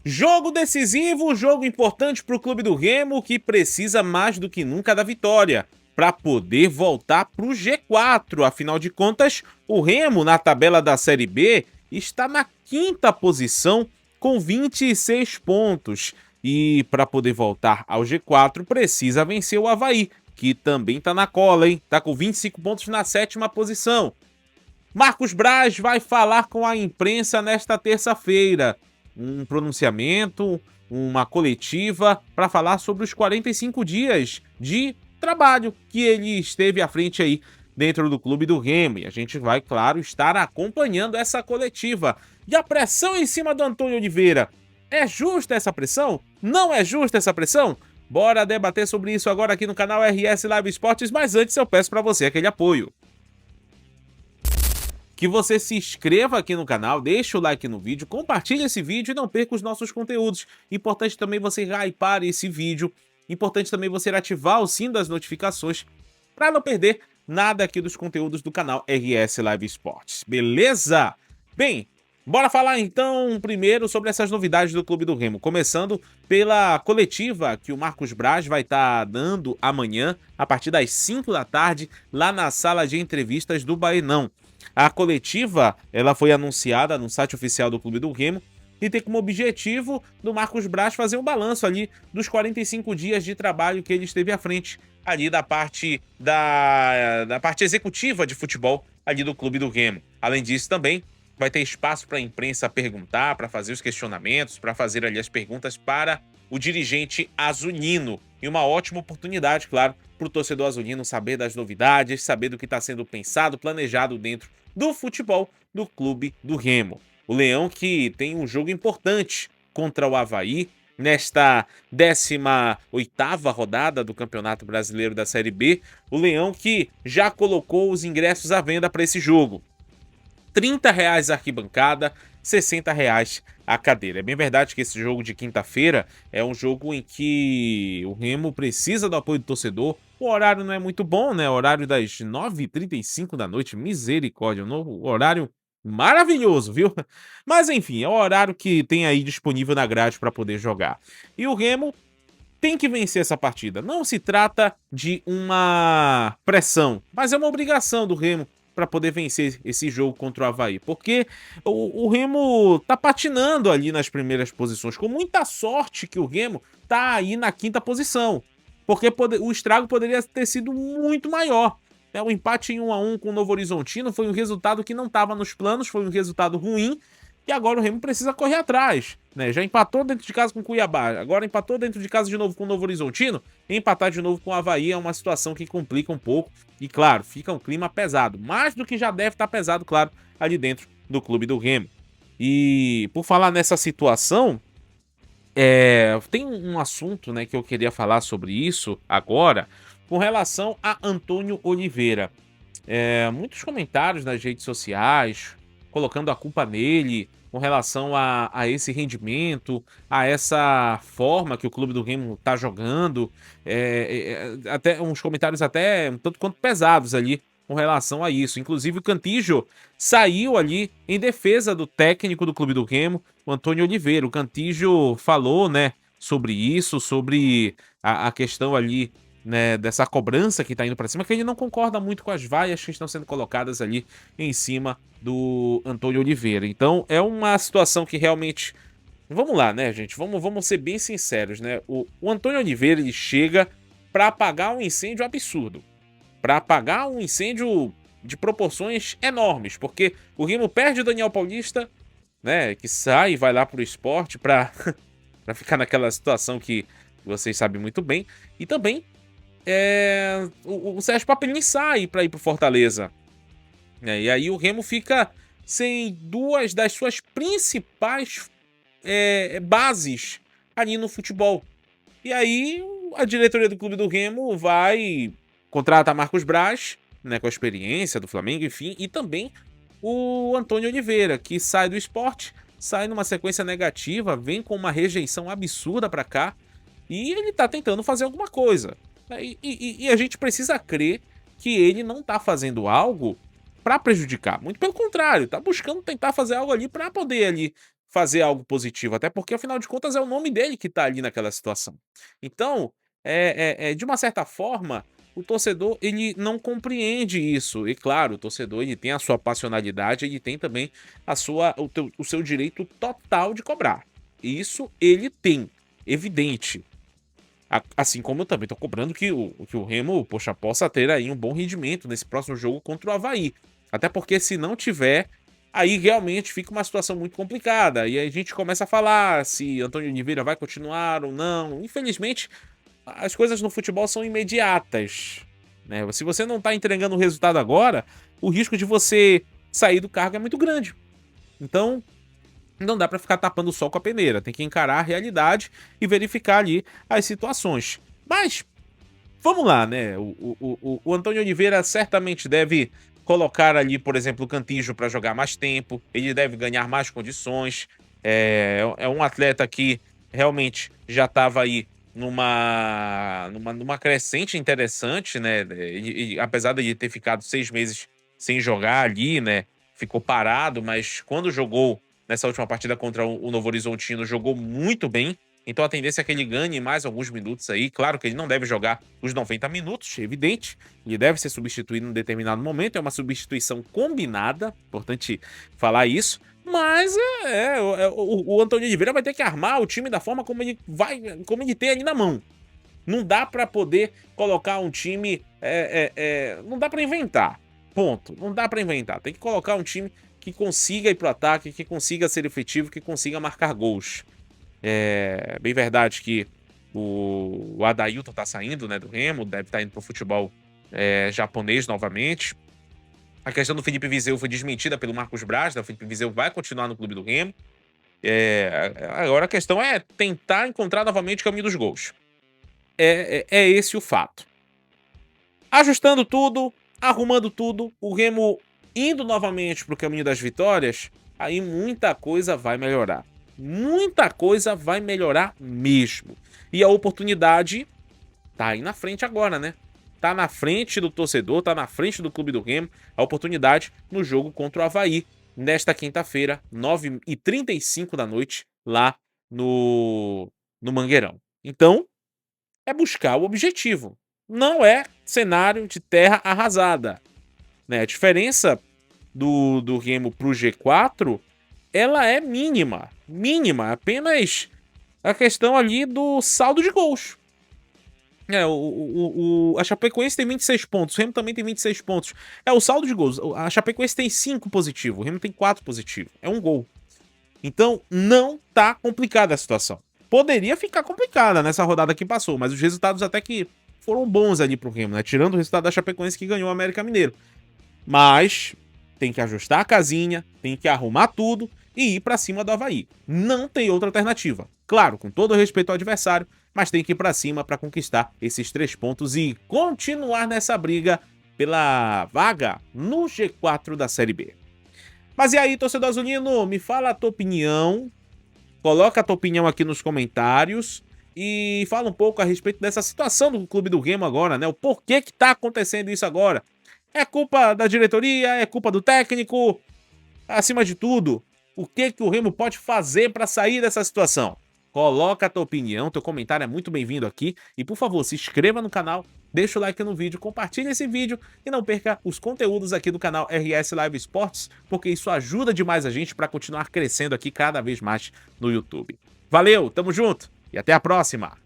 Jogo decisivo, jogo importante para o Clube do Remo, que precisa mais do que nunca da vitória para poder voltar para o G4. Afinal de contas, o Remo, na tabela da Série B, está na quinta posição com 26 pontos. E para poder voltar ao G4, precisa vencer o Avaí, que também está na cola, hein? Está com 25 pontos na sétima posição. Marcos Braz vai falar com a imprensa nesta terça-feira. Um pronunciamento, uma coletiva para falar sobre os 45 dias de trabalho que ele esteve à frente aí dentro do Clube do Remo. E a gente vai, claro, estar acompanhando essa coletiva. E a pressão em cima do Antônio Oliveira. É justa essa pressão? Não é justa essa pressão? Bora debater sobre isso agora aqui no canal RS Live Esportes, mas antes eu peço para você aquele apoio. Que você se inscreva aqui no canal, deixe o like no vídeo, compartilhe esse vídeo e não perca os nossos conteúdos. Importante também você hypar esse vídeo, importante também você ativar o sino das notificações para não perder nada aqui dos conteúdos do canal RS Live Esportes, beleza? Bem, bora falar então primeiro sobre essas novidades do Clube do Remo, começando pela coletiva que o Marcos Braz vai estar dando amanhã, a partir das 5 da tarde, lá na sala de entrevistas do Baenão. A coletiva ela foi anunciada no site oficial do Clube do Remo e tem como objetivo do Marcos Braz fazer um balanço ali dos 45 dias de trabalho que ele esteve à frente ali da parte executiva de futebol ali do Clube do Remo. Além disso também vai ter espaço para a imprensa perguntar, para fazer os questionamentos, para fazer ali as perguntas para o dirigente azulino. E uma ótima oportunidade, claro, para o torcedor azulino saber das novidades, saber do que está sendo pensado, planejado dentro do futebol do Clube do Remo. O Leão que tem um jogo importante contra o Avaí nesta 18ª rodada do Campeonato Brasileiro da Série B. O Leão que já colocou os ingressos à venda para esse jogo. R$30 a arquibancada, R$60 a cadeira. É bem verdade que esse jogo de quinta-feira é um jogo em que o Remo precisa do apoio do torcedor. O horário não é muito bom, né? O horário das 9h35 da noite, misericórdia, um novo horário maravilhoso, viu? Mas enfim, é o horário que tem aí disponível na grade para poder jogar. E o Remo tem que vencer essa partida. Não se trata de uma pressão, mas é uma obrigação do Remo para poder vencer esse jogo contra o Avaí, porque o Remo tá patinando ali nas primeiras posições, com muita sorte que o Remo tá aí na quinta posição, porque o estrago poderia ter sido muito maior. O empate em 1-1 com o Novo Horizontino foi um resultado que não estava nos planos, foi um resultado ruim, e agora o Remo precisa correr atrás, né? Já empatou dentro de casa com o Cuiabá, agora empatou dentro de casa de novo com o Novo Horizontino, e empatar de novo com o Avaí é uma situação que complica um pouco, e claro, fica um clima pesado, mais do que já deve estar pesado, claro, ali dentro do Clube do Remo. E por falar nessa situação, tem um assunto, né, que eu queria falar sobre isso agora, com relação a Antônio Oliveira. Muitos comentários nas redes sociais, colocando a culpa nele com relação a esse rendimento, a essa forma que o Clube do Remo tá jogando, até uns comentários até um tanto quanto pesados ali com relação a isso. Inclusive o Cantillo saiu ali em defesa do técnico do Clube do Remo, o Antônio Oliveira. O Cantillo falou, né, sobre isso, sobre a questão ali, né, dessa cobrança que tá indo pra cima, que ele não concorda muito com as vaias que estão sendo colocadas ali em cima do Antônio Oliveira. Então é uma situação que realmente... Vamos lá, né, gente? Vamos ser bem sinceros, né? O Antônio Oliveira, ele chega pra apagar um incêndio absurdo. Pra apagar um incêndio de proporções enormes, porque o Remo perde o Daniel Paulista, né, que sai e vai lá pro Sport pra ficar naquela situação que vocês sabem muito bem, e também o Sérgio Papelin sai para ir pro Fortaleza. E aí o Remo fica sem duas das suas principais bases ali no futebol. E aí a diretoria do Clube do Remo vai contratar Marcos Braz, né, com a experiência do Flamengo, enfim, e também o Antônio Oliveira, que sai do Sport, sai numa sequência negativa, vem com uma rejeição absurda para cá, e ele tá tentando fazer alguma coisa. E a gente precisa crer que ele não tá fazendo algo para prejudicar. Muito pelo contrário, tá buscando tentar fazer algo ali para poder ali fazer algo positivo, até porque afinal de contas é o nome dele que tá ali naquela situação. Então, de uma certa forma, o torcedor ele não compreende isso. E claro, o torcedor ele tem a sua passionalidade, ele tem também o seu direito total de cobrar. Isso ele tem, evidente. Assim como eu também tô cobrando que o Remo, poxa, possa ter aí um bom rendimento nesse próximo jogo contra o Avaí. Até porque se não tiver, aí realmente fica uma situação muito complicada. E aí a gente começa a falar se Antônio Oliveira vai continuar ou não. Infelizmente, as coisas no futebol são imediatas, né? Se você não tá entregando o resultado agora, o risco de você sair do cargo é muito grande. Então, não dá pra ficar tapando o sol com a peneira, tem que encarar a realidade e verificar ali as situações. Mas, vamos lá, né? O Antônio Oliveira certamente deve colocar ali, por exemplo, o Cantillo para jogar mais tempo, ele deve ganhar mais condições. É um atleta que realmente já estava aí numa crescente interessante, né? Apesar de ele ter ficado 6 meses sem jogar ali, né? Ficou parado, mas quando jogou nessa última partida contra o Novo Horizontino, jogou muito bem. Então a tendência é que ele ganhe mais alguns minutos aí. Claro que ele não deve jogar os 90 minutos, evidente. Ele deve ser substituído em determinado momento. É uma substituição combinada, importante falar isso. Mas o Antônio Oliveira vai ter que armar o time da forma como ele tem ali na mão. Não dá pra poder colocar um time. Não dá pra inventar. Ponto. Não dá pra inventar. Tem que colocar um time que consiga ir pro ataque, que consiga ser efetivo, que consiga marcar gols. É bem verdade que o Adailton tá saindo, né, do Remo, deve estar indo pro futebol japonês novamente. A questão do Felipe Viseu foi desmentida pelo Marcos Braz, né? O Felipe Viseu vai continuar no clube do Remo. Agora a questão é tentar encontrar novamente o caminho dos gols. É esse o fato. Ajustando tudo, arrumando tudo, o Remo indo novamente pro caminho das vitórias, aí muita coisa vai melhorar. Muita coisa vai melhorar mesmo. E a oportunidade tá aí na frente agora, né? Tá na frente do torcedor, tá na frente do clube do Remo, a oportunidade no jogo contra o Avaí, nesta quinta-feira, 9h35 da noite, lá no Mangueirão. Então, é buscar o objetivo. Não é cenário de terra arrasada, né? A diferença do Remo pro G4, ela é mínima. Mínima, apenas a questão ali do saldo de gols. A Chapecoense tem 26 pontos, o Remo também tem 26 pontos. É o saldo de gols. A Chapecoense tem 5 positivo, o Remo tem 4 positivo. É um gol. Então, não tá complicada a situação. Poderia ficar complicada nessa rodada que passou, mas os resultados até que foram bons ali pro Remo, né? Tirando o resultado da Chapecoense que ganhou o América Mineiro. Mas tem que ajustar a casinha, tem que arrumar tudo e ir pra cima do Avaí. Não tem outra alternativa. Claro, com todo o respeito ao adversário, mas tem que ir pra cima pra conquistar esses 3 pontos e continuar nessa briga pela vaga no G4 da Série B. Mas e aí, torcedor azulino? Me fala a tua opinião. Coloca a tua opinião aqui nos comentários. E fala um pouco a respeito dessa situação do clube do Remo agora, né? O porquê que tá acontecendo isso agora. É culpa da diretoria? É culpa do técnico? Acima de tudo, o que o Remo pode fazer para sair dessa situação? Coloca a tua opinião, teu comentário é muito bem-vindo aqui. E por favor, se inscreva no canal, deixa o like no vídeo, compartilhe esse vídeo e não perca os conteúdos aqui do canal RS Live Esportes, porque isso ajuda demais a gente para continuar crescendo aqui cada vez mais no YouTube. Valeu, tamo junto e até a próxima!